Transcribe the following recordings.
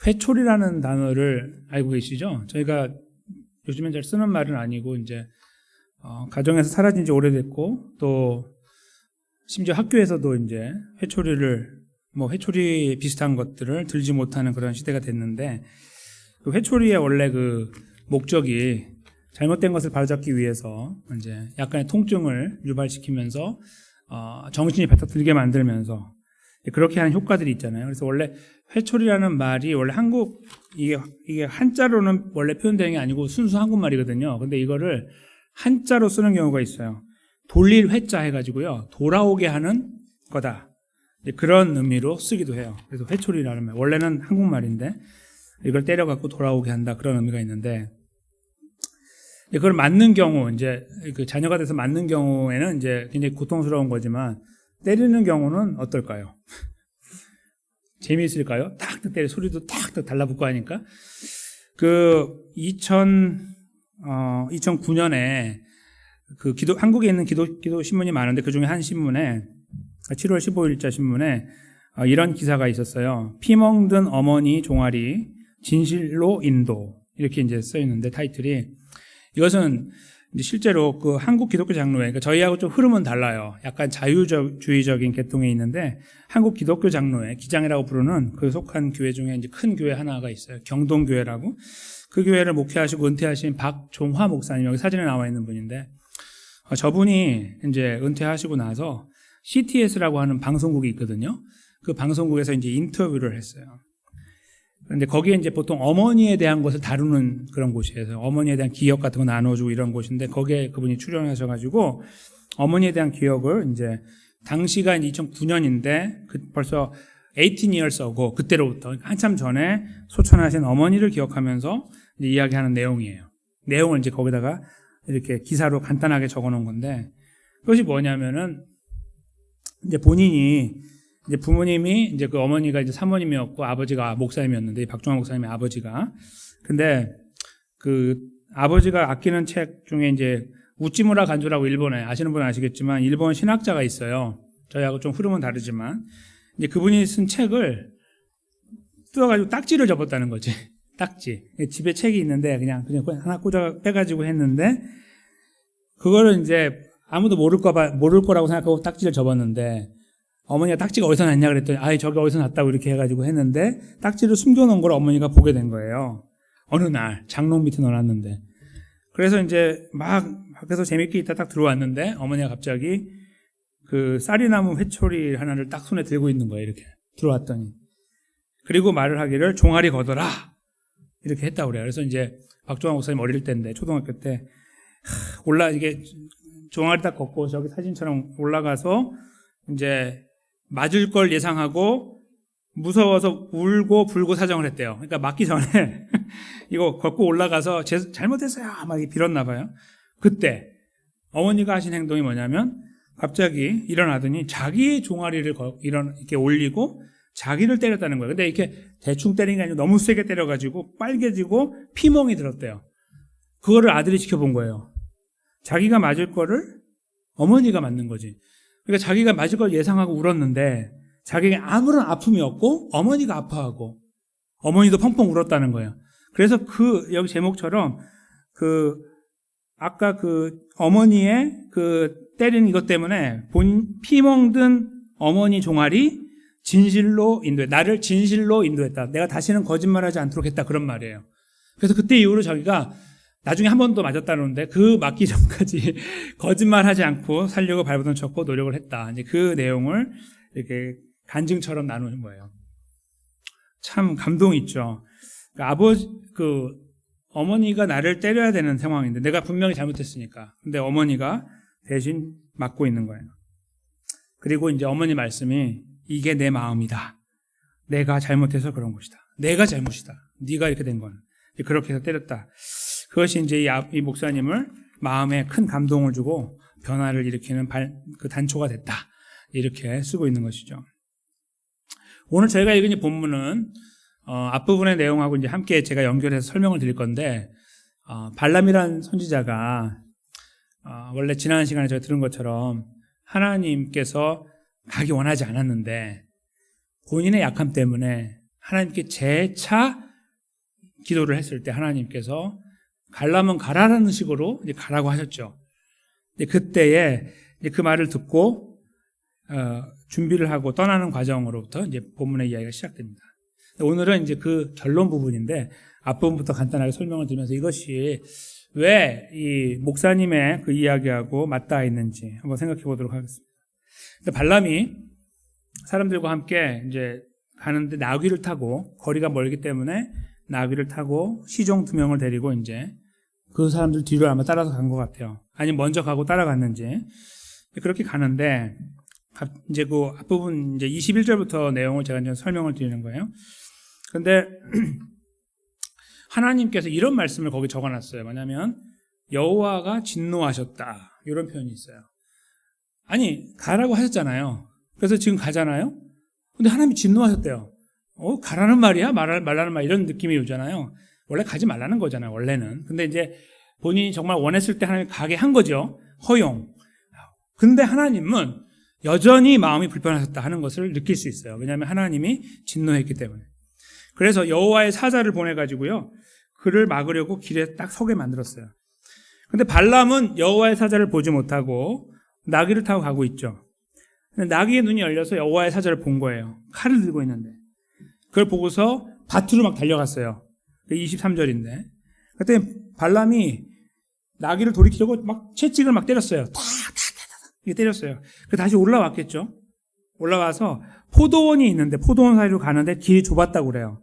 회초리라는 단어를 알고 계시죠? 저희가 요즘엔 잘 쓰는 말은 아니고 이제 가정에서 사라진 지 오래됐고 또 심지어 학교에서도 이제 회초리 비슷한 것들을 들지 못하는 그런 시대가 됐는데 그 회초리의 원래 그 목적이 잘못된 것을 바로잡기 위해서 이제 약간의 통증을 유발시키면서 정신이 바짝 들게 만들면서 그렇게 하는 효과들이 있잖아요. 그래서 원래 회초리라는 말이 원래 이게 한자로는 원래 표현되는 게 아니고 순수 한국말이거든요. 근데 이거를 한자로 쓰는 경우가 있어요. 돌릴 회자 해가지고요. 돌아오게 하는 거다. 그런 의미로 쓰기도 해요. 그래서 회초리라는 말. 원래는 한국말인데 이걸 때려갖고 돌아오게 한다. 그런 의미가 있는데 그걸 맞는 경우, 이제 그 자녀가 돼서 맞는 경우에는 이제 굉장히 고통스러운 거지만 때리는 경우는 어떨까요? 재미있을까요? 탁 때려 소리도 탁 달라붙고 하니까 그 2009년에 그 한국에 있는 기도 신문이 많은데 그 중에 한 신문에 7월 15일자 신문에 이런 기사가 있었어요. 피 멍든 어머니 종아리 진실로 인도 이렇게 이제 써 있는데 타이틀이 이것은 이제 실제로 그 한국 기독교 장로회, 그러니까 저희하고 좀 흐름은 달라요. 약간 자유주의적인 계통에 있는데 한국 기독교 장로회, 기장이라고 부르는 그 속한 교회 중에 이제 큰 교회 하나가 있어요. 경동교회라고. 그 교회를 목회하시고 은퇴하신 박종화 목사님, 여기 사진에 나와 있는 분인데 저분이 이제 은퇴하시고 나서 CTS라고 하는 방송국이 있거든요. 그 방송국에서 이제 인터뷰를 했어요. 그런데 거기에 이제 보통 어머니에 대한 것을 다루는 그런 곳이에요. 어머니에 대한 기억 같은 거 나눠주고 이런 곳인데 거기에 그분이 출연하셔가지고 어머니에 대한 기억을 이제 당시가 이제 2009년인데 벌써 18 years ago 그때로부터 한참 전에 소천하신 어머니를 기억하면서 이제 이야기하는 내용이에요. 내용을 이제 거기다가 이렇게 기사로 간단하게 적어놓은 건데 그것이 뭐냐면은 이제 본인이 이제 부모님이 이제 그 어머니가 이제 사모님이었고 아버지가 목사님이었는데 박종환 목사님의 아버지가 근데 그 아버지가 아끼는 책 중에 이제 우찌무라 간조라고 일본에 아시는 분은 아시겠지만 일본 신학자가 있어요. 저희하고 좀 흐름은 다르지만 이제 그분이 쓴 책을 뜯어가지고 딱지를 접었다는 거지. 딱지. 집에 책이 있는데 그냥 하나 꽂아 빼가지고 했는데 그거를 이제 아무도 모를 거라고 생각하고 딱지를 접었는데 어머니가 딱지가 어디서 났냐 그랬더니 저기 어디서 났다고 이렇게 해가지고 했는데 딱지를 숨겨놓은 걸 어머니가 보게 된 거예요. 어느 날 장롱 밑에 넣어놨는데 그래서 이제 막 밖에서 재밌게 있다 딱 들어왔는데 어머니가 갑자기 그 쌀이나무 회초리 하나를 딱 손에 들고 있는 거예요. 이렇게 들어왔더니 그리고 말을 하기를 종아리 걷어라 이렇게 했다고 그래요. 그래서 이제 박종환 목사님 어릴 때인데 초등학교 때 이게 종아리 딱 걷고 저기 사진처럼 올라가서 이제 맞을 걸 예상하고 무서워서 울고 불고 사정을 했대요. 그러니까 맞기 전에 이거 걷고 올라가서 잘못했어요 막 빌었나 봐요. 그때 어머니가 하신 행동이 뭐냐면 갑자기 일어나더니 자기의 종아리를 이렇게 올리고 자기를 때렸다는 거예요. 근데 이렇게 대충 때린 게 아니고 너무 세게 때려가지고 빨개지고 피멍이 들었대요. 그거를 아들이 지켜본 거예요. 자기가 맞을 거를 어머니가 맞는 거지. 그러니까 자기가 맞을 걸 예상하고 울었는데 자기에게 아무런 아픔이 없고 어머니가 아파하고 어머니도 펑펑 울었다는 거예요. 그래서 여기 제목처럼 아까 어머니의 때린 이것 때문에 피 멍든 어머니 종아리 진실로 인도해. 나를 진실로 인도했다. 내가 다시는 거짓말하지 않도록 했다. 그런 말이에요. 그래서 그때 이후로 자기가 나중에 한 번 더 맞았다는데 그 맞기 전까지 거짓말하지 않고 살려고 발버둥 쳤고 노력을 했다. 이제 그 내용을 이렇게 간증처럼 나누는 거예요. 참 감동이 있죠. 어머니가 나를 때려야 되는 상황인데 내가 분명히 잘못했으니까. 근데 어머니가 대신 맞고 있는 거예요. 그리고 이제 어머니 말씀이 이게 내 마음이다. 내가 잘못해서 그런 것이다. 내가 잘못이다. 네가 이렇게 된 거는. 그렇게 해서 때렸다. 그것이 이제 이 목사님을 마음에 큰 감동을 주고 변화를 일으키는 그 단초가 됐다. 이렇게 쓰고 있는 것이죠. 오늘 저희가 읽은 이 본문은 앞부분의 내용하고 이제 함께 제가 연결해서 설명을 드릴 건데 발람이라는 선지자가 원래 지난 시간에 제가 들은 것처럼 하나님께서 가기 원하지 않았는데 본인의 약함 때문에 하나님께 재차 기도를 했을 때 하나님께서 가려면 가라라는 식으로 이제 가라고 하셨죠. 근데 그때에 이제 그 말을 듣고 준비를 하고 떠나는 과정으로부터 이제 본문의 이야기가 시작됩니다. 오늘은 이제 그 결론 부분인데 앞부분부터 간단하게 설명을 드리면서 이것이 왜 이 목사님의 그 이야기하고 맞닿아 있는지 한번 생각해 보도록 하겠습니다. 발람이 사람들과 함께 이제 가는데 나귀를 타고 거리가 멀기 때문에 나귀를 타고 시종 2명을 데리고 이제 그 사람들 뒤로 아마 따라서 간 것 같아요. 아니면 먼저 가고 따라갔는지 그렇게 가는데 이제 그 앞부분 이제 21절부터 내용을 제가 이제 설명을 드리는 거예요. 그런데 하나님께서 이런 말씀을 거기 적어놨어요. 뭐냐면 여호와가 진노하셨다 이런 표현이 있어요. 아니 가라고 하셨잖아요. 그래서 지금 가잖아요. 근데 하나님이 진노하셨대요. 가라는 말이야? 말라는 말 이런 느낌이 오잖아요. 원래 가지 말라는 거잖아요. 원래는. 근데 이제 본인이 정말 원했을 때 하나님이 가게 한 거죠. 허용. 근데 하나님은 여전히 마음이 불편하셨다 하는 것을 느낄 수 있어요. 왜냐하면 하나님이 진노했기 때문에. 그래서 여호와의 사자를 보내가지고요. 그를 막으려고 길에 딱 서게 만들었어요. 근데 발람은 여호와의 사자를 보지 못하고 나귀를 타고 가고 있죠. 근데 나귀의 눈이 열려서 여호와의 사자를 본 거예요. 칼을 들고 있는데. 그걸 보고서 밭으로 막 달려갔어요. 23절인데. 그때 발람이 나귀를 돌이키려고 막 채찍을 막 때렸어요. 이게 때렸어요. 그 다시 올라왔겠죠. 올라와서 포도원이 있는데 포도원 사이로 가는데 길이 좁았다고 그래요.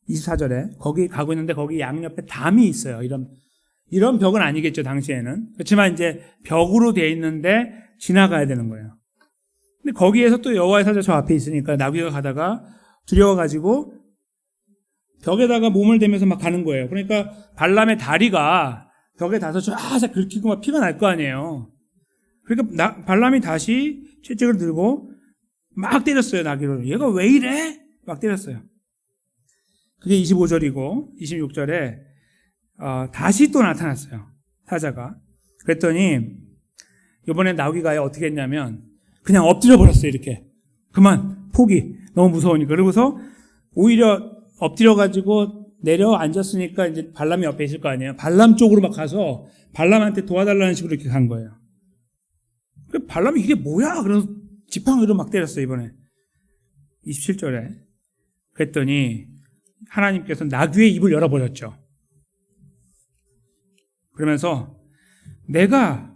24절에 거기 가고 있는데 거기 양옆에 담이 있어요. 이런 벽은 아니겠죠 당시에는. 그렇지만 이제 벽으로 돼 있는데 지나가야 되는 거예요. 근데 거기에서 또 여호와의 사자 저 앞에 있으니까 나귀가 가다가 두려워가지고 벽에다가 몸을 대면서 막 가는 거예요. 그러니까 발람의 다리가 벽에 닿아서 쫙 긁히고 막 피가 날 거 아니에요. 그러니까 발람이 다시 채찍을 들고 막 때렸어요, 나귀를. 얘가 왜 이래? 막 때렸어요. 그게 25절이고 26절에 다시 또 나타났어요, 사자가. 그랬더니 이번에 나귀가 어떻게 했냐면 그냥 엎드려 버렸어요, 이렇게. 그만, 포기. 너무 무서우니까. 그러고서 오히려 엎드려가지고 내려앉았으니까 이제 발람이 옆에 있을 거 아니에요. 발람 쪽으로 막 가서 발람한테 도와달라는 식으로 이렇게 간 거예요. 발람이 이게 뭐야? 그래서 지팡이로 막 때렸어요, 이번에. 27절에. 그랬더니 하나님께서 나귀의 입을 열어버렸죠. 그러면서 내가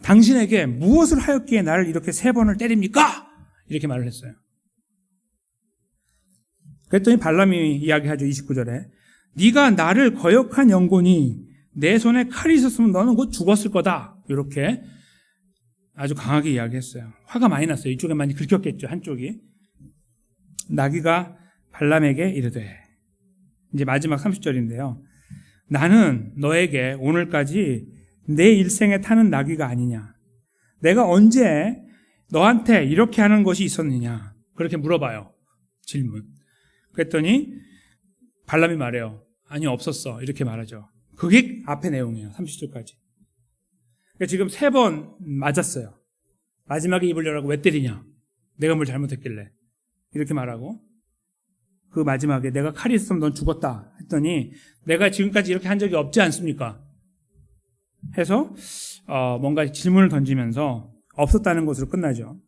당신에게 무엇을 하였기에 나를 이렇게 3번을 때립니까? 이렇게 말을 했어요. 그랬더니 발람이 이야기하죠. 29절에. 네가 나를 거역한 영혼이 내 손에 칼이 있었으면 너는 곧 죽었을 거다. 이렇게 아주 강하게 이야기했어요. 화가 많이 났어요. 이쪽에 많이 긁혔겠죠. 한쪽이. 나귀가 발람에게 이르되, 이제 마지막 30절인데요. 나는 너에게 오늘까지 내 일생에 타는 나귀가 아니냐. 내가 언제 너한테 이렇게 하는 것이 있었느냐. 그렇게 물어봐요. 질문. 그랬더니 발람이 말해요. 아니, 없었어. 이렇게 말하죠. 그게 앞의 내용이에요. 30절까지. 그러니까 지금 3번 맞았어요. 마지막에 입을 열라고 왜 때리냐. 내가 뭘 잘못했길래. 이렇게 말하고 그 마지막에 내가 칼이 있으면 넌 죽었다 했더니 내가 지금까지 이렇게 한 적이 없지 않습니까? 해서 뭔가 질문을 던지면서 없었다는 것으로 끝나죠.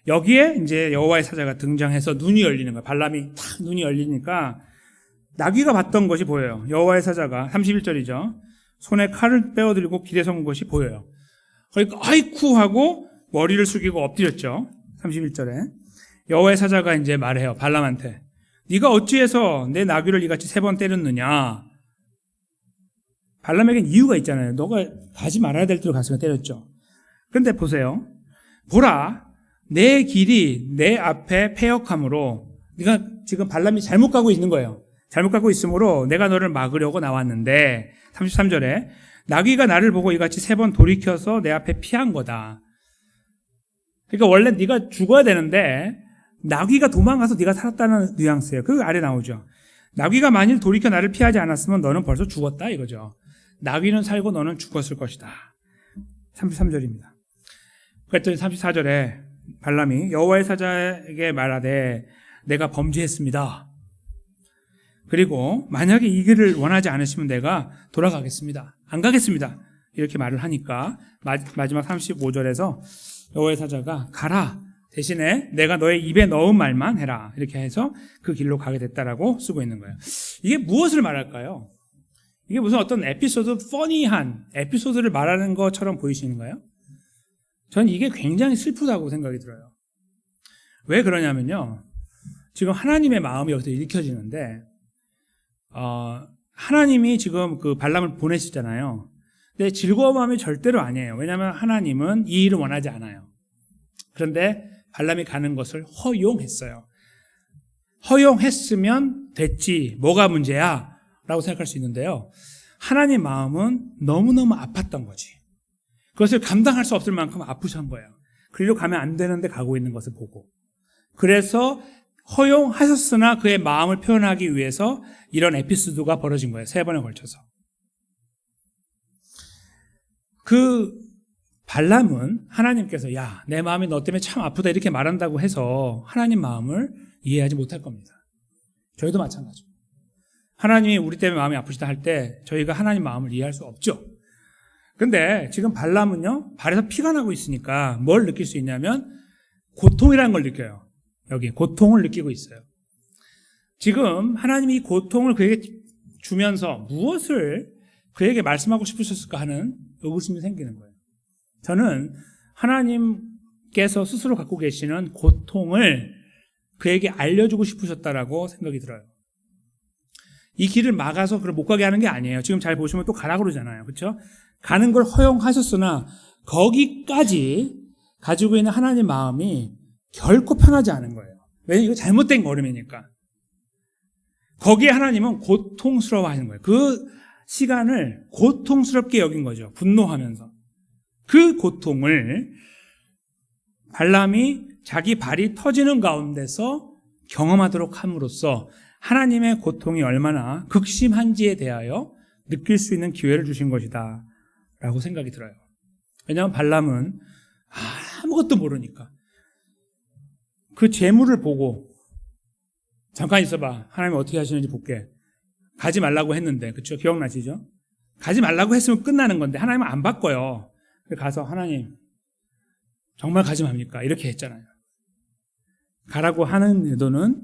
여기에 이제 여호와의 사자가 등장해서 눈이 열리는 거예요. 발람이 탁 눈이 열리니까 나귀가 봤던 것이 보여요. 여호와의 사자가 31절이죠. 손에 칼을 빼어들고 길에 선 것이 보여요. 그러니까 아이쿠 하고 머리를 숙이고 엎드렸죠. 31절에 여호와의 사자가 이제 말해요. 발람한테 네가 어찌해서 내 나귀를 이같이 3번 때렸느냐. 발람에겐 이유가 있잖아요. 너가 가지 말아야 될 데로 갔으면 때렸죠. 그런데 보세요. 보라, 내 길이 내 앞에 패역함으로 네가 지금 발람이 잘못 가고 있는 거예요. 잘못 가고 있으므로 내가 너를 막으려고 나왔는데 33절에 나귀가 나를 보고 이같이 3번 돌이켜서 내 앞에 피한 거다. 그러니까 원래 네가 죽어야 되는데 나귀가 도망가서 네가 살았다는 뉘앙스예요. 그 아래 나오죠. 나귀가 만일 돌이켜 나를 피하지 않았으면 너는 벌써 죽었다 이거죠. 나귀는 살고 너는 죽었을 것이다. 33절입니다. 그랬더니 34절에 발람이 여호와의 사자에게 말하되 내가 범죄했습니다. 그리고 만약에 이 길을 원하지 않으시면 내가 돌아가겠습니다. 안 가겠습니다. 이렇게 말을 하니까 마지막 35절에서 여호와의 사자가 가라. 대신에 내가 너의 입에 넣은 말만 해라. 이렇게 해서 그 길로 가게 됐다라고 쓰고 있는 거예요. 이게 무엇을 말할까요? 이게 무슨 어떤 에피소드, 퍼니한 에피소드를 말하는 것처럼 보이시는가요? 저는 이게 굉장히 슬프다고 생각이 들어요. 왜 그러냐면요. 지금 하나님의 마음이 여기서 읽혀지는데, 하나님이 지금 그 발람을 보내시잖아요. 근데 즐거운 마음이 절대로 아니에요. 왜냐하면 하나님은 이 일을 원하지 않아요. 그런데 발람이 가는 것을 허용했어요. 허용했으면 됐지. 뭐가 문제야? 라고 생각할 수 있는데요. 하나님 마음은 너무너무 아팠던 거지. 그것을 감당할 수 없을 만큼 아프신 거예요. 그리로 가면 안 되는데 가고 있는 것을 보고. 그래서 허용하셨으나 그의 마음을 표현하기 위해서 이런 에피소드가 벌어진 거예요. 3번에 걸쳐서. 그 발람은 하나님께서 야, 내 마음이 너 때문에 참 아프다 이렇게 말한다고 해서 하나님 마음을 이해하지 못할 겁니다. 저희도 마찬가지입니다. 하나님이 우리 때문에 마음이 아프시다 할 때 저희가 하나님 마음을 이해할 수 없죠. 근데 지금 발람은요, 발에서 피가 나고 있으니까 뭘 느낄 수 있냐면 고통이라는 걸 느껴요. 여기 고통을 느끼고 있어요. 지금 하나님이 이 고통을 그에게 주면서 무엇을 그에게 말씀하고 싶으셨을까 하는 의구심이 생기는 거예요. 저는 하나님께서 스스로 갖고 계시는 고통을 그에게 알려주고 싶으셨다라고 생각이 들어요. 이 길을 막아서 그걸 못 가게 하는 게 아니에요. 지금 잘 보시면 또 가라 그러잖아요. 그렇죠? 가는 걸 허용하셨으나 거기까지 가지고 있는 하나님 마음이 결코 편하지 않은 거예요. 왜냐하면 이거 잘못된 걸음이니까. 거기에 하나님은 고통스러워 하시는 거예요. 그 시간을 고통스럽게 여긴 거죠. 분노하면서. 그 고통을 발람이 자기 발이 터지는 가운데서 경험하도록 함으로써 하나님의 고통이 얼마나 극심한지에 대하여 느낄 수 있는 기회를 주신 것이다 라고 생각이 들어요. 왜냐하면 발람은 아무것도 모르니까 그 재물을 보고 잠깐 있어봐, 하나님이 어떻게 하시는지 볼게, 가지 말라고 했는데, 그렇죠? 기억나시죠? 가지 말라고 했으면 끝나는 건데 하나님은 안 바꿔요. 가서 하나님 정말 가지 맙니까? 이렇게 했잖아요. 가라고 하는 의도는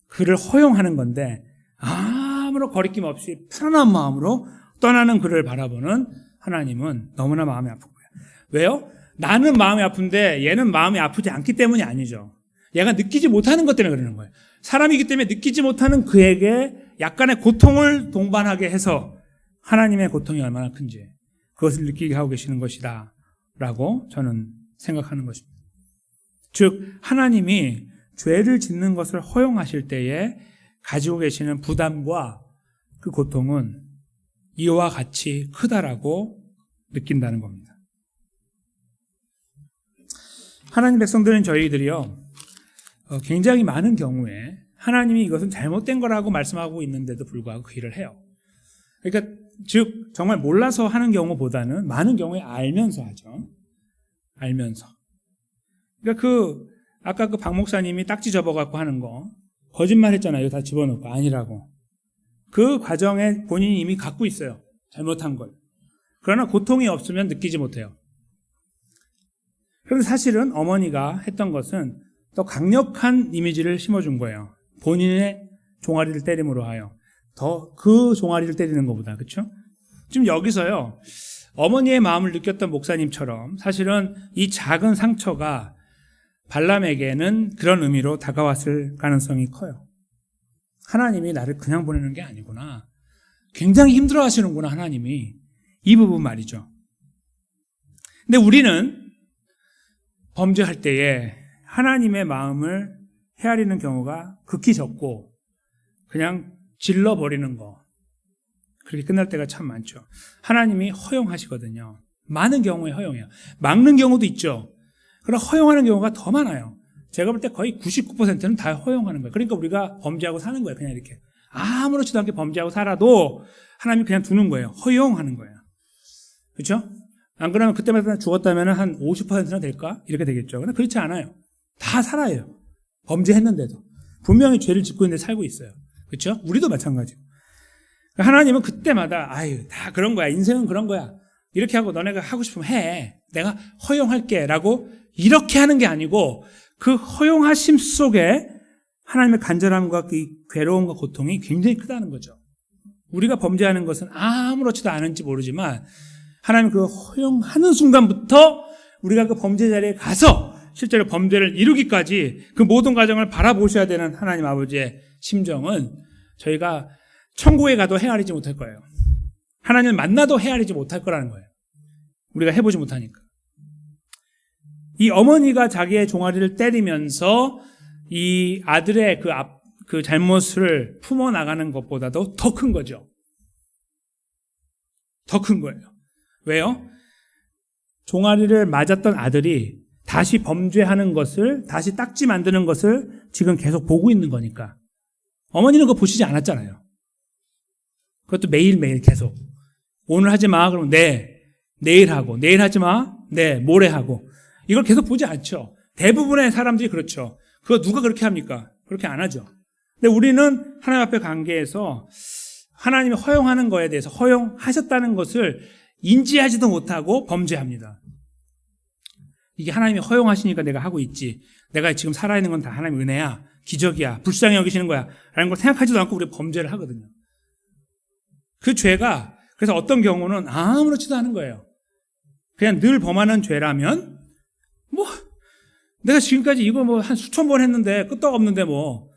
그를 허용하는 건데 아무런 거리낌 없이 편안한 마음으로 떠나는 그를 바라보는 하나님은 너무나 마음이 아픈 거예요. 왜요? 나는 마음이 아픈데 얘는 마음이 아프지 않기 때문이 아니죠. 얘가 느끼지 못하는 것 때문에 그러는 거예요. 사람이기 때문에 느끼지 못하는 그에게 약간의 고통을 동반하게 해서 하나님의 고통이 얼마나 큰지 그것을 느끼게 하고 계시는 것이다 라고 저는 생각하는 것입니다. 즉 하나님이 죄를 짓는 것을 허용하실 때에 가지고 계시는 부담과 그 고통은 이와 같이 크다라고 느낀다는 겁니다. 하나님 백성들은 저희들이요, 굉장히 많은 경우에 하나님이 이것은 잘못된 거라고 말씀하고 있는데도 불구하고 그 일을 해요. 그러니까 즉 정말 몰라서 하는 경우보다는 많은 경우에 알면서 하죠. 알면서. 그러니까 아까 그 박 목사님이 딱지 접어갖고 하는 거 거짓말 했잖아요. 다 집어넣고 아니라고. 그 과정에 본인이 이미 갖고 있어요. 잘못한 걸. 그러나 고통이 없으면 느끼지 못해요. 그런데 사실은 어머니가 했던 것은 더 강력한 이미지를 심어준 거예요. 본인의 종아리를 때림으로 하여 더 그 종아리를 때리는 것보다. 그렇죠? 지금 여기서요, 어머니의 마음을 느꼈던 목사님처럼 사실은 이 작은 상처가 발람에게는 그런 의미로 다가왔을 가능성이 커요. 하나님이 나를 그냥 보내는 게 아니구나. 굉장히 힘들어 하시는구나, 하나님이. 이 부분 말이죠. 근데 우리는 범죄할 때에 하나님의 마음을 헤아리는 경우가 극히 적고 그냥 질러버리는 거, 그렇게 끝날 때가 참 많죠. 하나님이 허용하시거든요. 많은 경우에 허용해요. 막는 경우도 있죠. 그러나 허용하는 경우가 더 많아요. 제가 볼 때 거의 99%는 다 허용하는 거예요. 그러니까 우리가 범죄하고 사는 거예요. 그냥 이렇게 아무렇지도 않게 범죄하고 살아도 하나님이 그냥 두는 거예요. 허용하는 거예요. 그렇죠? 안 그러면 그때마다 죽었다면 한 50%나 될까? 이렇게 되겠죠. 근데 그렇지 않아요. 다 살아요. 범죄했는데도 분명히 죄를 짓고 있는데 살고 있어요. 그렇죠? 우리도 마찬가지고. 하나님은 그때마다 아유 다 그런 거야. 인생은 그런 거야. 이렇게 하고 너네가 하고 싶으면 해. 내가 허용할게 라고 이렇게 하는 게 아니고 그 허용하심 속에 하나님의 간절함과 그 괴로움과 고통이 굉장히 크다는 거죠. 우리가 범죄하는 것은 아무렇지도 않은지 모르지만 하나님 그 허용하는 순간부터 우리가 그 범죄 자리에 가서 실제로 범죄를 이루기까지 그 모든 과정을 바라보셔야 되는 하나님 아버지의 심정은 저희가 천국에 가도 헤아리지 못할 거예요. 하나님을 만나도 헤아리지 못할 거라는 거예요. 우리가 해보지 못하니까. 이 어머니가 자기의 종아리를 때리면서 이 아들의 그 잘못을 품어나가는 것보다도 더 큰 거죠. 더 큰 거예요. 왜요? 종아리를 맞았던 아들이 다시 범죄하는 것을, 다시 딱지 만드는 것을 지금 계속 보고 있는 거니까. 어머니는 그거 보시지 않았잖아요. 그것도 매일매일 계속. 오늘 하지 마. 그러면 네. 내일 하고. 내일 하지 마. 네. 모레 하고. 이걸 계속 보지 않죠. 대부분의 사람들이 그렇죠. 그거 누가 그렇게 합니까? 그렇게 안 하죠. 근데 우리는 하나님 앞에 관계에서 하나님이 허용하는 거에 대해서 허용하셨다는 것을 인지하지도 못하고 범죄합니다. 이게 하나님이 허용하시니까 내가 하고 있지. 내가 지금 살아있는 건 다 하나님의 은혜야. 기적이야. 불쌍히 여기시는 거야. 라는 걸 생각하지도 않고 우리 범죄를 하거든요. 그 죄가 그래서 어떤 경우는 아무렇지도 않은 거예요. 그냥 늘 범하는 죄라면 뭐 내가 지금까지 이거 뭐 한 수천 번 했는데 끄떡 없는데 뭐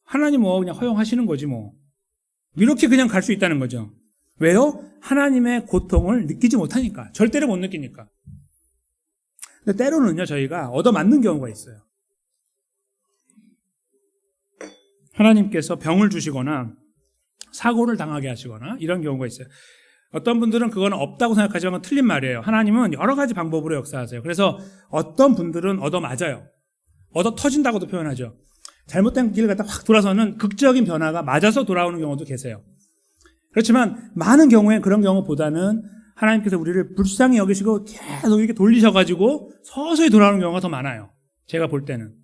하나님 뭐 그냥 허용하시는 거지 뭐 이렇게 그냥 갈 수 있다는 거죠. 왜요? 하나님의 고통을 느끼지 못하니까. 절대로 못 느끼니까. 근데 때로는요 저희가 얻어맞는 경우가 있어요. 하나님께서 병을 주시거나 사고를 당하게 하시거나 이런 경우가 있어요. 어떤 분들은 그거는 없다고 생각하지만 틀린 말이에요. 하나님은 여러 가지 방법으로 역사하세요. 그래서 어떤 분들은 얻어맞아요. 얻어 터진다고도 표현하죠. 잘못된 길을 갖다 확 돌아서는 극적인 변화가 맞아서 돌아오는 경우도 계세요. 그렇지만 많은 경우에 그런 경우보다는 하나님께서 우리를 불쌍히 여기시고 계속 이렇게 돌리셔가지고 서서히 돌아오는 경우가 더 많아요. 제가 볼 때는.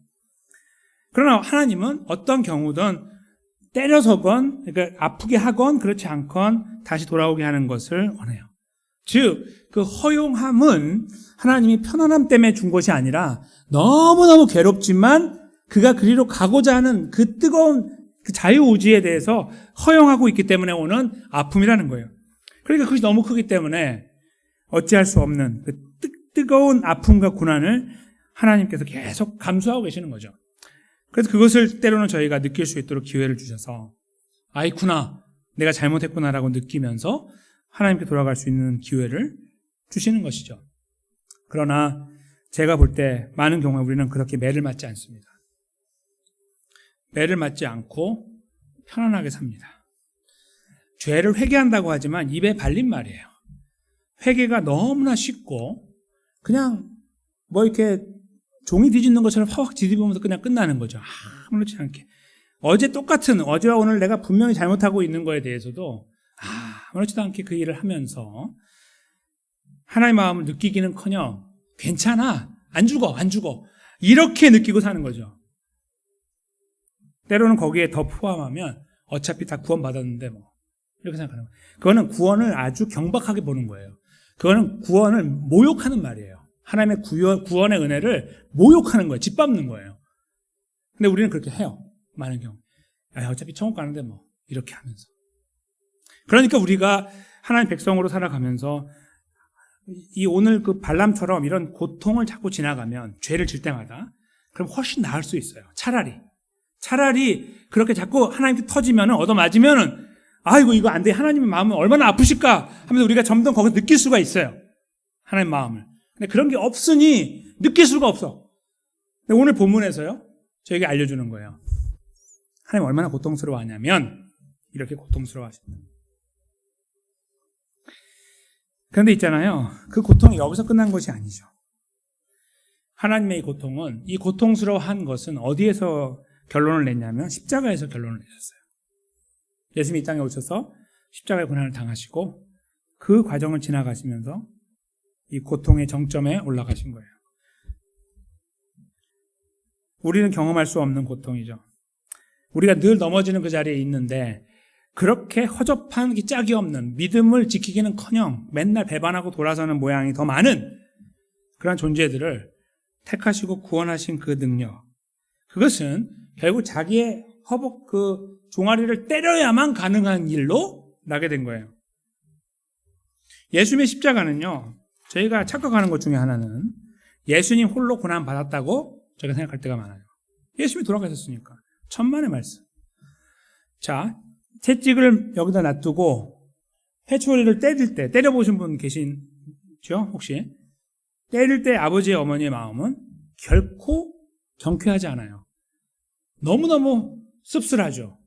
그러나 하나님은 어떤 경우든 때려서건, 그러니까 아프게 하건 그렇지 않건 다시 돌아오게 하는 것을 원해요. 즉, 그 허용함은 하나님이 편안함 때문에 준 것이 아니라 너무너무 괴롭지만 그가 그리로 가고자 하는 그 뜨거운 그 자유의지에 대해서 허용하고 있기 때문에 오는 아픔이라는 거예요. 그러니까 그것이 너무 크기 때문에 어찌할 수 없는 그 뜨거운 아픔과 고난을 하나님께서 계속 감수하고 계시는 거죠. 그래서 그것을 때로는 저희가 느낄 수 있도록 기회를 주셔서 아이쿠나 내가 잘못했구나라고 느끼면서 하나님께 돌아갈 수 있는 기회를 주시는 것이죠. 그러나 제가 볼 때 많은 경우에 우리는 그렇게 매를 맞지 않습니다. 매를 맞지 않고 편안하게 삽니다. 죄를 회개한다고 하지만 입에 발린 말이에요. 회개가 너무나 쉽고 그냥 뭐 이렇게 종이 뒤집는 것처럼 확 뒤집으면서 그냥 끝나는 거죠. 아무렇지 않게. 어제와 오늘 내가 분명히 잘못하고 있는 거에 대해서도 아무렇지도 않게 그 일을 하면서 하나님의 마음을 느끼기는커녕 괜찮아. 안 죽어. 이렇게 느끼고 사는 거죠. 때로는 거기에 더 포함하면 어차피 다 구원받았는데 뭐 이렇게 생각하는 거예요. 그거는 구원을 아주 경박하게 보는 거예요. 그거는 구원을 모욕하는 말이에요. 하나님의 구원의 은혜를 모욕하는 거예요. 짓밟는 거예요. 근데 우리는 그렇게 해요. 많은 경우. 어차피 천국 가는데 뭐 이렇게 하면서. 그러니까 우리가 하나님 백성으로 살아가면서 이 오늘 그 발람처럼 이런 고통을 자꾸 지나가면 죄를 질 때마다 그럼 훨씬 나을 수 있어요. 차라리 그렇게 자꾸 하나님께 터지면은 얻어맞으면은 아이고 이거 안 돼. 하나님의 마음은 얼마나 아프실까 하면서 우리가 점점 거기서 느낄 수가 있어요. 하나님의 마음을. 근데 그런 게 없으니 느낄 수가 없어. 근데 오늘 본문에서요. 저에게 알려주는 거예요. 하나님 얼마나 고통스러워하냐면 이렇게 고통스러워하신다. 그런데 있잖아요. 그 고통이 여기서 끝난 것이 아니죠. 하나님의 이 고통은 이 고통스러워한 것은 어디에서 결론을 냈냐면 십자가에서 결론을 내셨어요. 예수님이 이 땅에 오셔서 십자가의 고난을 당하시고 그 과정을 지나가시면서 이 고통의 정점에 올라가신 거예요. 우리는 경험할 수 없는 고통이죠. 우리가 늘 넘어지는 그 자리에 있는데 그렇게 허접한 짝이 없는 믿음을 지키기는커녕 맨날 배반하고 돌아서는 모양이 더 많은 그런 존재들을 택하시고 구원하신 그 능력, 그것은 결국 자기의 허복 그 종아리를 때려야만 가능한 일로 나게 된 거예요. 예수님의 십자가는요, 저희가 착각하는 것 중에 하나는 예수님 홀로 고난 받았다고 저희가 생각할 때가 많아요. 예수님이 돌아가셨으니까. 천만의 말씀. 자, 채찍을 여기다 놔두고 회초리를 때릴 때, 때려보신 분 계시죠? 혹시? 때릴 때 아버지의 어머니의 마음은 결코 경쾌하지 않아요. 너무너무 씁쓸하죠.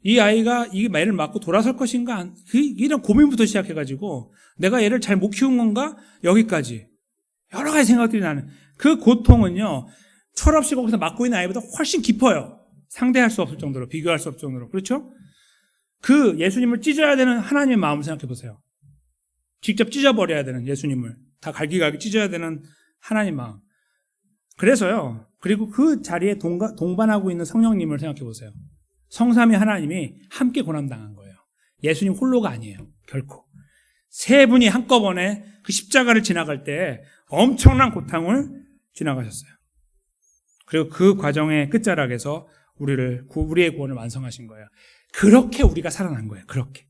이 아이가 이 매를 맞고 돌아설 것인가? 이런 고민부터 시작해가지고 내가 얘를 잘 못 키운 건가? 여기까지. 여러 가지 생각들이 나는 그 고통은요, 철없이 거기서 맞고 있는 아이보다 훨씬 깊어요. 상대할 수 없을 정도로, 비교할 수 없을 정도로. 그렇죠? 그 예수님을 찢어야 되는 하나님의 마음을 생각해 보세요. 직접 찢어버려야 되는 예수님을 다 갈기갈기 찢어야 되는 하나님 마음. 그래서요, 그리고 그 자리에 동반하고 있는 성령님을 생각해 보세요. 성삼위 하나님이 함께 고난당한 거예요. 예수님 홀로가 아니에요. 결코. 세 분이 한꺼번에 그 십자가를 지나갈 때 엄청난 고통을 지나가셨어요. 그리고 그 과정의 끝자락에서 우리의 구원을 완성하신 거예요. 그렇게 우리가 살아난 거예요. 그렇게.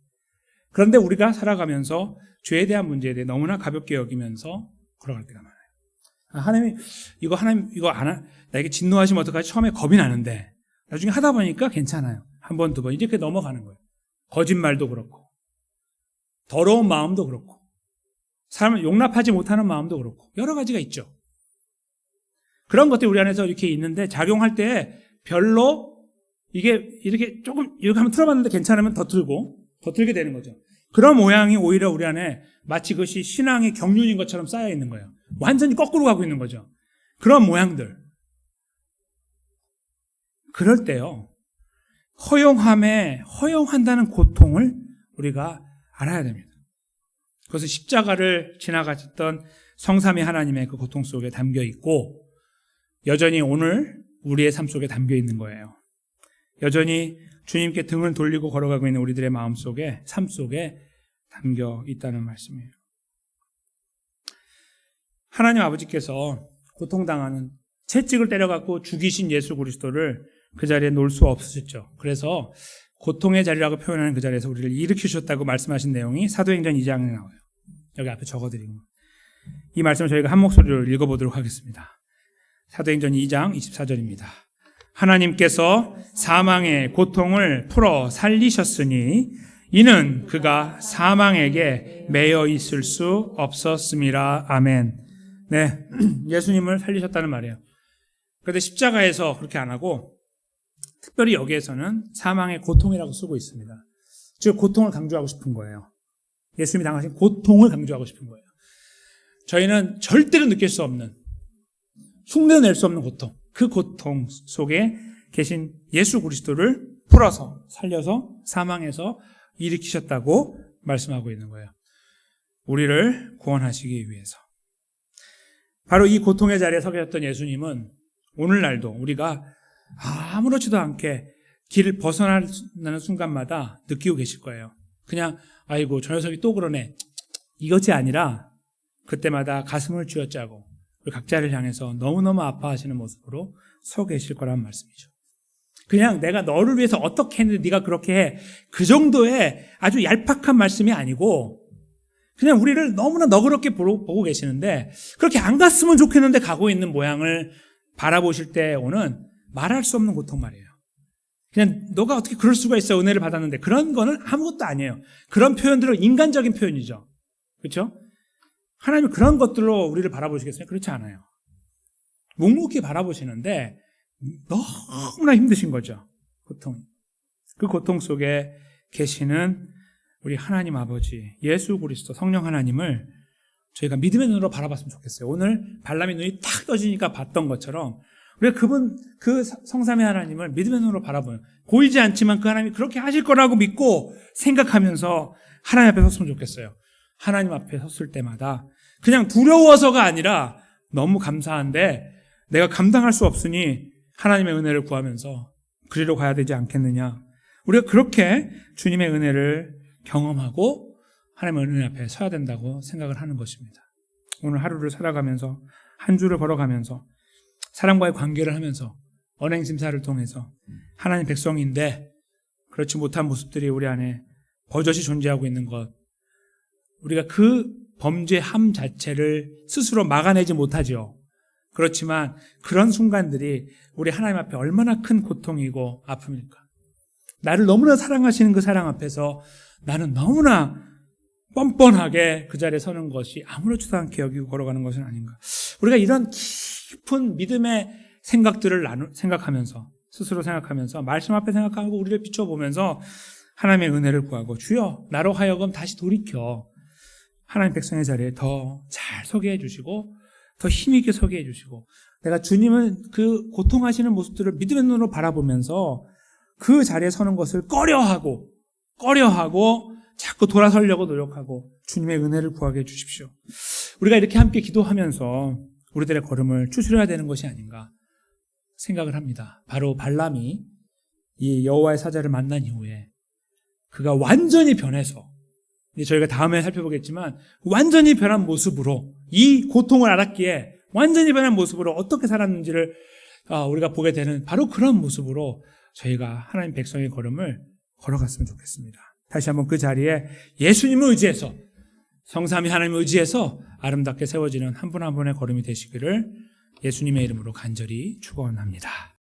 그런데 우리가 살아가면서 죄에 대한 문제에 대해 너무나 가볍게 여기면서 걸어갈 때가 많아요. 하나님 이거 나에게 진노하시면 어떡하지? 처음에 겁이 나는데 나중에 하다 보니까 괜찮아요. 한 번, 두 번 이제 그게 넘어가는 거예요. 거짓말도 그렇고 더러운 마음도 그렇고 사람을 용납하지 못하는 마음도 그렇고 여러 가지가 있죠. 그런 것들이 우리 안에서 이렇게 있는데 작용할 때 별로 이게 이렇게 조금 이렇게 한번 틀어봤는데 괜찮으면 더 틀게 되는 거죠. 그런 모양이 오히려 우리 안에 마치 그것이 신앙의 경륜인 것처럼 쌓여 있는 거예요. 완전히 거꾸로 가고 있는 거죠. 그런 모양들. 그럴 때요, 허용한다는 고통을 우리가 알아야 됩니다. 그것은 십자가를 지나가셨던 성삼위 하나님의 그 고통 속에 담겨 있고 여전히 오늘 우리의 삶 속에 담겨 있는 거예요. 여전히 주님께 등을 돌리고 걸어가고 있는 우리들의 마음 속에, 삶 속에 담겨 있다는 말씀이에요. 하나님 아버지께서 고통당하는 채찍을 때려갖고 죽이신 예수 그리스도를 그 자리에 놓을 수 없으셨죠. 그래서 고통의 자리라고 표현하는 그 자리에서 우리를 일으키셨다고 말씀하신 내용이 사도행전 2장에 나와요. 여기 앞에 적어드린 거. 이 말씀을 저희가 한 목소리로 읽어보도록 하겠습니다. 사도행전 2장 24절입니다. 하나님께서 사망의 고통을 풀어 살리셨으니 이는 그가 사망에게 매여 있을 수 없었음이라. 아멘. 네, 예수님을 살리셨다는 말이에요. 그런데 십자가에서 그렇게 안 하고 특별히 여기에서는 사망의 고통이라고 쓰고 있습니다. 즉 고통을 강조하고 싶은 거예요. 예수님이 당하신 고통을 강조하고 싶은 거예요. 저희는 절대로 느낄 수 없는, 흉내낼 수 없는 고통, 그 고통 속에 계신 예수 그리스도를 풀어서 살려서 사망에서 일으키셨다고 말씀하고 있는 거예요. 우리를 구원하시기 위해서. 바로 이 고통의 자리에 서 계셨던 예수님은 오늘날도 우리가 아무렇지도 않게 길을 벗어나는 순간마다 느끼고 계실 거예요. 그냥 아이고 저 녀석이 또 그러네, 이것이 아니라 그때마다 가슴을 쥐어짜고 각자를 향해서 너무너무 아파하시는 모습으로 서 계실 거란 말씀이죠. 그냥 내가 너를 위해서 어떻게 했는데 네가 그렇게 해, 그 정도의 아주 얄팍한 말씀이 아니고 그냥 우리를 너무나 너그럽게 보고 계시는데 그렇게 안 갔으면 좋겠는데 가고 있는 모양을 바라보실 때 오는 말할 수 없는 고통 말이에요. 그냥 너가 어떻게 그럴 수가 있어, 은혜를 받았는데, 그런 거는 아무것도 아니에요. 그런 표현들은 인간적인 표현이죠. 그렇죠? 하나님은 그런 것들로 우리를 바라보시겠어요? 그렇지 않아요. 묵묵히 바라보시는데 너무나 힘드신 거죠. 고통. 그 고통 속에 계시는 우리 하나님 아버지, 예수 그리스도, 성령 하나님을 저희가 믿음의 눈으로 바라봤으면 좋겠어요. 오늘 발람의 눈이 탁 떠지니까 봤던 것처럼 우리가 그 성삼위 하나님을 믿음의 눈으로 바라보는, 보이지 않지만 그 하나님이 그렇게 하실 거라고 믿고 생각하면서 하나님 앞에 섰으면 좋겠어요. 하나님 앞에 섰을 때마다 그냥 두려워서가 아니라 너무 감사한데 내가 감당할 수 없으니 하나님의 은혜를 구하면서 그리로 가야 되지 않겠느냐. 우리가 그렇게 주님의 은혜를 경험하고 하나님의 은혜 앞에 서야 된다고 생각을 하는 것입니다. 오늘 하루를 살아가면서 한 주를 걸어가면서 사람과의 관계를 하면서 언행 심사를 통해서 하나님 백성인데 그렇지 못한 모습들이 우리 안에 버젓이 존재하고 있는 것, 우리가 그 범죄함 자체를 스스로 막아내지 못하죠. 그렇지만 그런 순간들이 우리 하나님 앞에 얼마나 큰 고통이고 아픔일까. 나를 너무나 사랑하시는 그 사랑 앞에서 나는 너무나 뻔뻔하게 그 자리에 서는 것이 아무렇지도 않게 여기고 걸어가는 것은 아닌가. 우리가 이런 깊은 믿음의 생각들을 생각하면서 스스로 생각하면서 말씀 앞에 생각하고 우리를 비춰보면서 하나님의 은혜를 구하고 주여 나로 하여금 다시 돌이켜 하나님 백성의 자리에 더 잘 서게 해주시고 더 힘있게 서게 해주시고 내가 주님은 그 고통하시는 모습들을 믿음의 눈으로 바라보면서 그 자리에 서는 것을 꺼려하고 자꾸 돌아서려고 노력하고 주님의 은혜를 구하게 해주십시오. 우리가 이렇게 함께 기도하면서 우리들의 걸음을 추스려야 되는 것이 아닌가 생각을 합니다. 바로 발람이 이 여호와의 사자를 만난 이후에 그가 완전히 변해서 저희가 다음에 살펴보겠지만 완전히 변한 모습으로 이 고통을 알았기에 완전히 변한 모습으로 어떻게 살았는지를 우리가 보게 되는 바로 그런 모습으로 저희가 하나님 백성의 걸음을 걸어갔으면 좋겠습니다. 다시 한번 그 자리에 예수님을 의지해서 성삼위 하나님을 의지해서 아름답게 세워지는 한 분 한 분의 걸음이 되시기를 예수님의 이름으로 간절히 축원합니다.